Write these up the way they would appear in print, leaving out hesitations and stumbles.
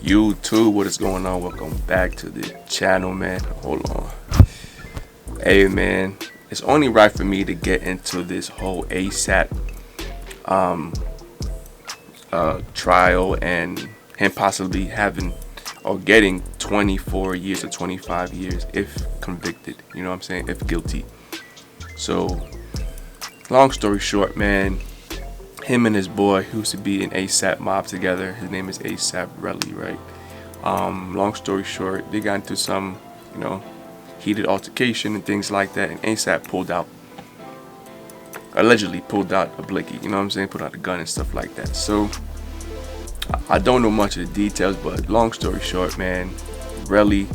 YouTube, what is going on? Welcome back to the channel, man. Hold on. Hey, man, it's only right for me to get into this whole ASAP trial and him possibly having or getting 24 years or 25 years if convicted, you know what I'm saying, if guilty. So long story short, man, him and his boy who used to be in ASAP mob together, his name is ASAP Relli, right? Long story short, they got into some, heated altercation and things like that, and ASAP allegedly pulled out a blicky, you know what I'm saying, pulled out a gun and stuff like that. So I don't know much of the details, but long story short, man, Relli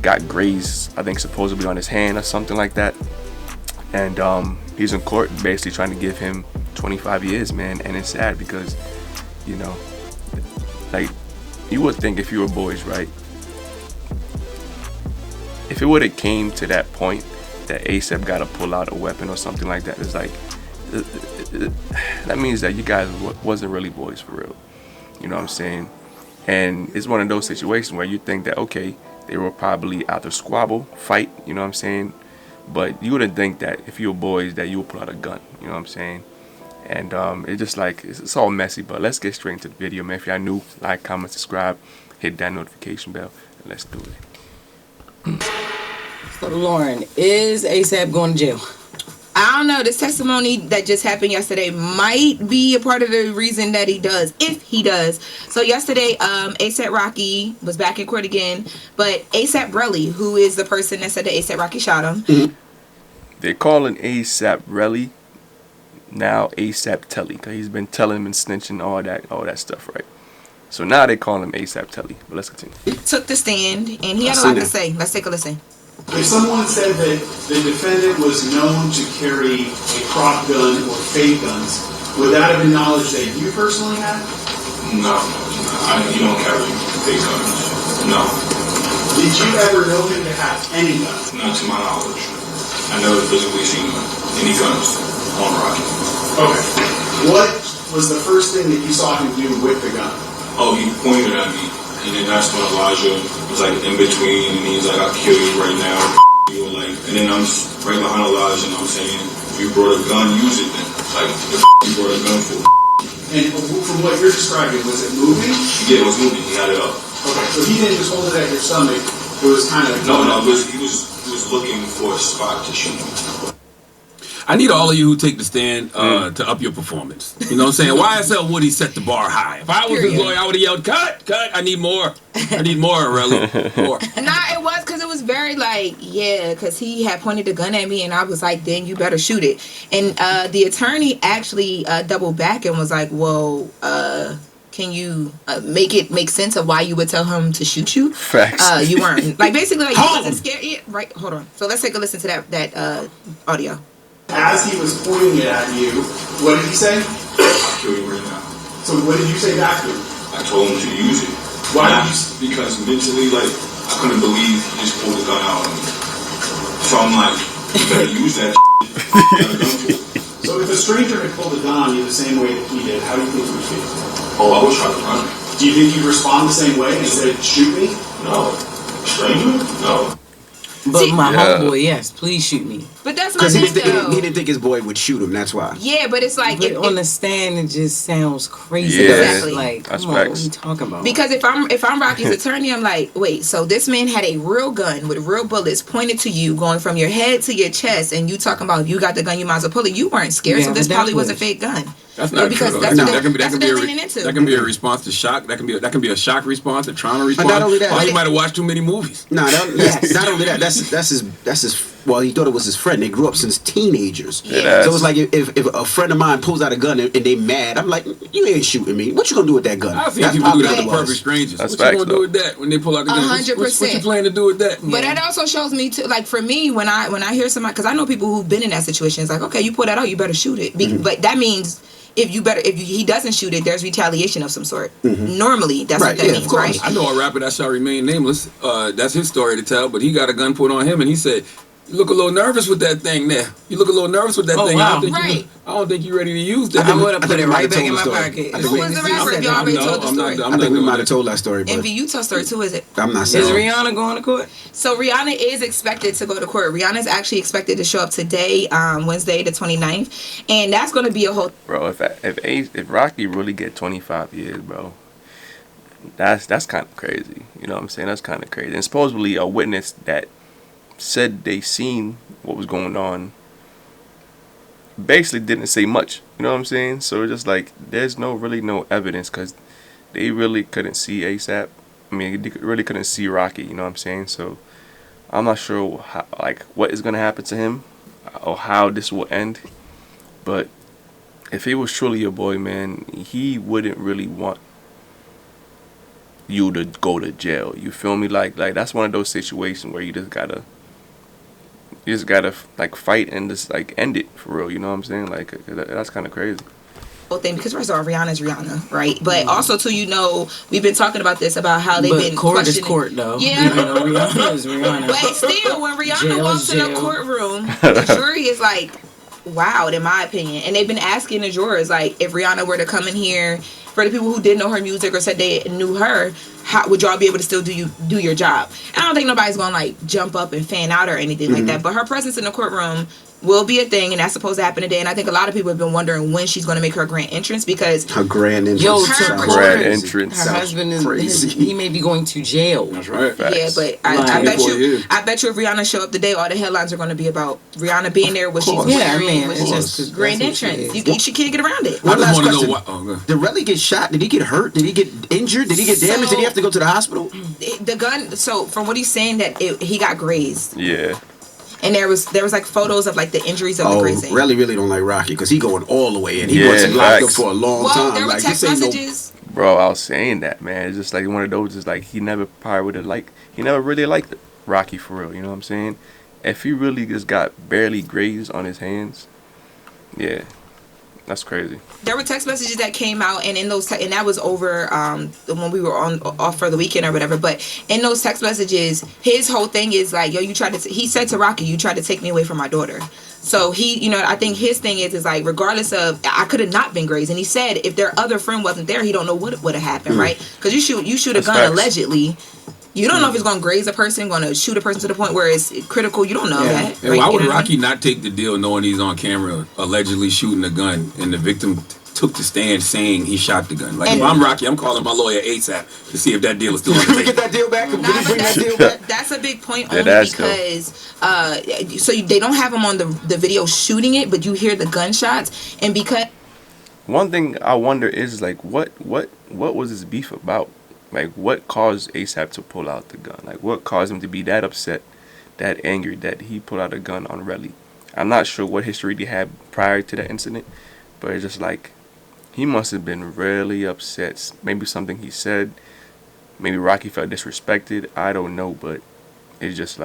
got grazed, I think supposedly on his hand or something like that, and he's in court basically trying to give him 25 years, man. And it's sad because, like, you would think if you were boys, right, if it would have came to that point that ASAP got to pull out a weapon or something like that, it's like that means that you guys wasn't really boys for real, you know what I'm saying? And it's one of those situations where you think that, okay, they were probably out to squabble, fight, you know what I'm saying, but you wouldn't think that if you were boys that you would pull out a gun, you know what I'm saying? And it's just like, it's all messy. But let's get straight into the video, man. If y'all new, like, comment, subscribe, hit that notification bell, and let's do it. So Lauren, is ASAP going to jail? I don't know. This testimony that just happened yesterday might be a part of the reason that he does, if he does. So yesterday, ASAP Rocky was back in court again, but ASAP Relli, who is the person that said that ASAP Rocky shot him. They're calling ASAP Relli now ASAP Telly, because he's been telling him and snitching all that stuff, right? So now they call him ASAP Telly. But let's continue. He took the stand and he had a lot to say. Let's take a listen. If someone said that the defendant was known to carry a prop gun or fake guns, would that have been knowledge that you personally had? No, you don't carry fake guns. No. Did you ever know him to have any guns? Not to my knowledge. I never physically seen any guns on Rocky. Okay. What was the first thing that you saw him do with the gun? Oh, he pointed at me, and then that's when Elijah was like in between, and he's like, "I'll kill you right now." You were like, and then I'm right behind Elijah, and I'm saying, "If you brought a gun, use it then." Like, the you brought a gun for? And from what you're describing, was it moving? Yeah, it was moving. He had it up. Okay, so he didn't just hold it at your stomach. It was kind of no. He was looking for a spot to shoot me. I need all of you who take the stand to up your performance. You know what I'm saying? YSL Woody set the bar high. If I was his lawyer, I would have yelled, cut, I need more. I need more, Relli. More. Nah, it was because it was very like, yeah, because he had pointed the gun at me and I was like, then you better shoot it. And the attorney actually doubled back and was like, well, can you make sense of why you would tell him to shoot you? Facts. You weren't. Like, basically, like, you wasn't scared. Yeah, right, hold on. So let's take a listen to that audio. As he was pointing it at you, what did he say? I'll kill you right now. So what did you say back to him? I told him to use it. Why? Because mentally, like, I couldn't believe he just pulled the gun out on me. So I'm like, you better use that shit. So if a stranger had pulled a gun on you the same way that he did, how do you think you would feel? Oh, I would try to run. Do you think you'd respond the same way and say, shoot me? No. Stranger? No. But my homeboy, yes, please shoot me. But that's my because thing, though. he didn't think his boy would shoot him. That's why. Yeah, but it's like But on the stand, it just sounds crazy. Yeah, exactly. Like, that's come on, what facts. are you talking about? Because if I'm Rocky's attorney, I'm like, wait, so this man had a real gun with real bullets pointed to you, going from your head to your chest, and you talking about you got the gun, you might as well pull it. You weren't scared, Yeah, so this but probably that's was a fake gun. That's not because true. that's Though. what That can be they're leaning into. That can be a response to shock. That can be a shock response, a trauma response. not only that, or he might have watched too many movies. No, not only that. That's his. Well, he thought it was his friend. They grew up since teenagers. Yeah. So it's like if a friend of mine pulls out a gun and they mad, I'm like, you ain't shooting me. What you gonna do with that gun? I've seen That's people do probably that what to it was. perfect strangers. That's What you facts, gonna do with that when they pull out the gun? 100%. What you plan to do with that? But that also shows me too, like for me, when I hear somebody, because I know people who've been in that situation, it's like, okay, you pull that out, you better shoot it. But that means if he doesn't shoot it, there's retaliation of some sort. Normally, that's what that means, right? I know a rapper that shall remain nameless. That's his story to tell, but he got a gun put on him, and he said, You look a little nervous with that thing there. You look a little nervous with that Oh, thing. wow. Right. I don't think you're ready to use that. I would have put it right back told in the my story. pocket. I Who was the rapper? If y'all already told the story. I think we might have told that story, but Envy, you tell story too, is it? I'm not Is saying. Rihanna going to court? So Rihanna is expected to go to court. Rihanna's actually expected to show up today, Wednesday the 29th, and that's going to be a whole. Bro, if Rocky really get 25 years, bro, that's kind of crazy. You know what I'm saying? That's kind of crazy. And supposedly a witness that said they seen what was going on basically didn't say much. You know what I'm saying? So it's just like there's really no evidence because they really couldn't see ASAP. I mean, they really couldn't see Rocky. You know what I'm saying? So I'm not sure how, what is gonna happen to him or how this will end. But if he was truly your boy, man, he wouldn't really want you to go to jail. You feel me? Like that's one of those situations where you just gotta fight and just end it for real. You know what I'm saying? Like that's kind of crazy. Whole thing, because first of all, Rihanna's Rihanna, right? But also too, we've been talking about this about how they've been court is questioning. court, though. Yeah. Rihanna is Rihanna. But still, when Rihanna Jail walks is in the jail. courtroom, the jury is like, wowed, in my opinion. And they've been asking the jurors, like, if Rihanna were to come in here, for the people who didn't know her music or said they knew her, how would y'all be able to still do your job? I don't think nobody's gonna jump up and fan out or anything like that. But her presence in the courtroom will be a thing, and that's supposed to happen today. And I think a lot of people have been wondering when she's going to make her grand entrance, because Her grand entrance. Yo, sounds grand crazy. entrance. Her Sounds husband crazy. he may be going to jail. That's right. yeah, but I Like, bet 24 years. I bet you if Rihanna show up today, all the headlines are going to be about Rihanna being there, what she's course. wearing, Yeah, I mean, what it's she's- just grand that's what she entrance. is. You can't get around it. I One just last want to know question. what. Oh, good. Did Relli get shot? Did he get hurt? Did he get injured? Did he get damaged? Did he have to go to the hospital? The gun. So from what he's saying, that he got grazed, Yeah. and there was photos of the injuries of the Oh, grazing. Relli really don't like Rocky because he going all the way in. He Yeah, wants him locked up facts. for a long Well, time. there were Like text this ain't no. messages. Bro, I was saying that, man. It's just one of those. It's he never probably would have he never really liked Rocky for real. You know what I'm saying? If he really just got barely grazed on his hands, yeah, that's crazy. There were text messages that came out, and in those and that was over when we were off for the weekend or whatever. But in those text messages, his whole thing is yo, you tried to. He said to Rocky, "You tried to take me away from my daughter." So he, I think his thing is regardless of, I could have not been grazed, and he said if their other friend wasn't there, he don't know what would have happened, right? Because you shoot a That's gun facts. allegedly. You don't know if it's going to graze a person, going to shoot a person to the point where it's critical. You don't know that. And why You would know what I Rocky not take the deal knowing he's on camera allegedly shooting a gun and the victim took the stand saying he shot the gun? And- If I'm Rocky, I'm calling my lawyer ASAP to see if that deal is still on the Can we get table. that deal back? Can Nah, we but bring that deal back? that's a big point Yeah, only that's dope. because they don't have him on the video shooting it, but you hear the gunshots, and because One thing I wonder is what was his beef about? What caused ASAP to pull out the gun? What caused him to be that upset, that angry that he pulled out a gun on Relli? I'm not sure what history they had prior to that incident, but it's just he must have been really upset. Maybe something he said, maybe Rocky felt disrespected. I don't know, but it's just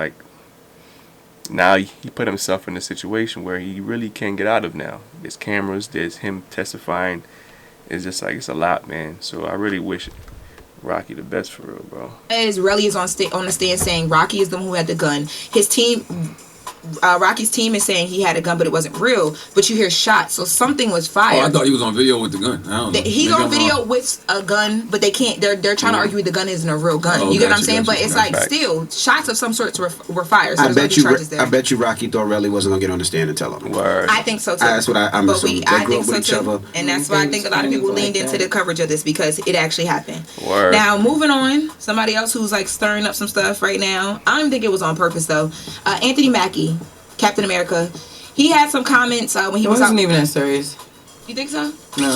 now he put himself in a situation where he really can't get out of now. There's cameras, there's him testifying. It's just it's a lot, man. So I really wish Rocky the best for real, bro. Relli is on the stand saying Rocky is the one who had the gun. His team, Rocky's team is saying he had a gun, but it wasn't real. But you hear shots, so something was Oh, fired. I thought he was on video with the gun. I don't know. He's Maybe on I'm video wrong. with a gun, but they can't. They're trying to argue the gun isn't a real gun. Oh, You get what I'm gotcha, saying? gotcha. But it's That's still shots of some sorts were fired. So I there's gonna bet be you. charges there. I bet you Rocky thought Relli wasn't gonna get on the stand and tell him. Word. I think so too. That's what I'm But assuming. They I grew think up so with each too, other. and that's why I think a lot of people leaned into the coverage of this because it actually happened. Word. Now moving on, somebody else who's stirring up some stuff right now. I don't think it was on purpose though. Anthony Mackie, Captain America, he had some comments when he It was wasn't out. even that serious. You think so? No.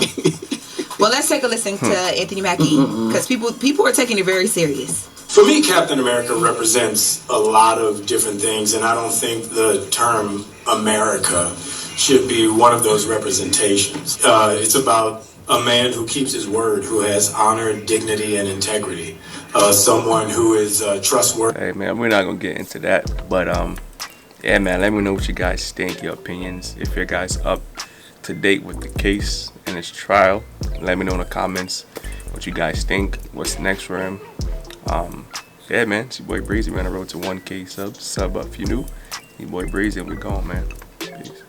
Well, let's take a listen to Anthony Mackie because people are taking it very serious. For me, Captain America represents a lot of different things, and I don't think the term America should be one of those representations. It's about a man who keeps his word, who has honor, dignity, and integrity. Someone who is trustworthy. Hey man, we're not gonna get into that, but yeah man, let me know what you guys think, your opinions. If you guys up to date with the case and its trial, let me know in the comments what you guys think. What's next for him? Yeah man, it's your boy Breezy. We're on the road to 1K subs. Sub up if you're new. Your boy Breezy, and we gone, man. Peace.